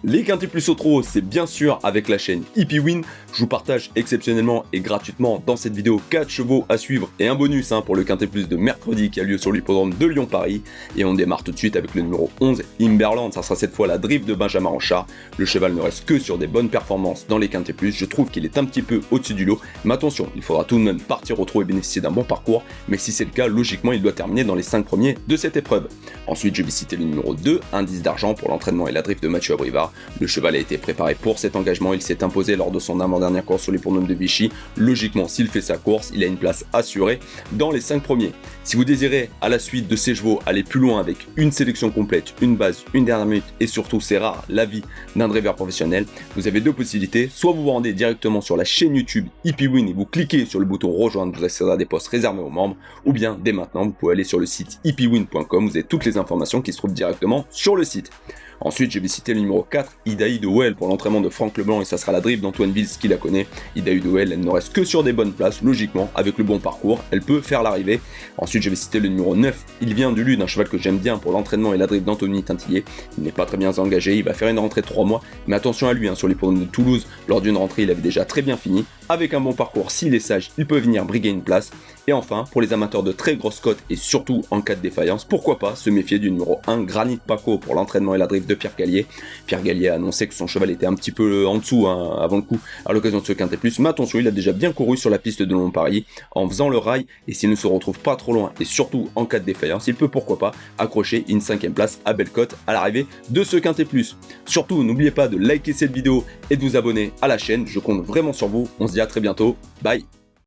Les quintés plus au trot, c'est bien sûr avec la chaîne Hippywin. Je vous partage exceptionnellement et gratuitement dans cette vidéo 4 chevaux à suivre et un bonus pour le quintet plus de mercredi qui a lieu sur l'hippodrome de Lyon-Paris. Et on démarre tout de suite avec le numéro 11, Imberland. Ça sera cette fois la drift de Benjamin Ranchard. Le cheval ne reste que sur des bonnes performances dans les quintés plus. Je trouve qu'il est un petit peu au-dessus du lot. Mais attention, il faudra tout de même partir au trot et bénéficier d'un bon parcours. Mais si c'est le cas, logiquement, il doit terminer dans les 5 premiers de cette épreuve. Ensuite, je vais citer le numéro 2, Indice d'argent pour l'entraînement et la drift de Mathieu Abrivard. Le cheval a été préparé pour cet engagement, il s'est imposé lors de son avant-dernière course sur l'hippodrome de Vichy. Logiquement, s'il fait sa course, il a une place assurée dans les 5 premiers. Si vous désirez, à la suite de ces chevaux, aller plus loin avec une sélection complète, une base, une dernière minute et surtout, c'est rare, l'avis d'un driver professionnel, vous avez deux possibilités. Soit vous vous rendez directement sur la chaîne YouTube Hippywin et vous cliquez sur le bouton rejoindre, vous accéderez à des postes réservés aux membres, ou bien dès maintenant, vous pouvez aller sur le site hippywin.com, vous avez toutes les informations qui se trouvent directement sur le site. Ensuite, je vais citer le numéro 4, Idaï de Well pour l'entraînement de Franck Leblanc et ça sera la drift d'Antoine Vils qui la connaît. Idaï de Well, elle ne reste que sur des bonnes places, logiquement, avec le bon parcours, elle peut faire l'arrivée. Ensuite, je vais citer le numéro 9, Il vient du Lu, d'un cheval que j'aime bien pour l'entraînement et la drift d'Anthony Tintillet. Il n'est pas très bien engagé, il va faire une rentrée de 3 mois, mais attention à lui, sur l'hippodrome de Toulouse, lors d'une rentrée, il avait déjà très bien fini. Avec un bon parcours, s'il est sage, il peut venir briguer une place. Et enfin, pour les amateurs de très grosses cotes et surtout en cas de défaillance, pourquoi pas se méfier du numéro 1, Granit Paco pour l'entraînement et la drift de Pierre Gallier. Pierre Gallier a annoncé que son cheval était un petit peu en dessous avant le coup à l'occasion de ce quintet plus, mais attention, il a déjà bien couru sur la piste de Lyon-Paris en faisant le rail et s'il ne se retrouve pas trop loin et surtout en cas de défaillance, il peut pourquoi pas accrocher une 5ème place à belle cote à l'arrivée de ce quintet plus. Surtout, n'oubliez pas de liker cette vidéo et de vous abonner à la chaîne, je compte vraiment sur vous, on se dit à très bientôt, bye.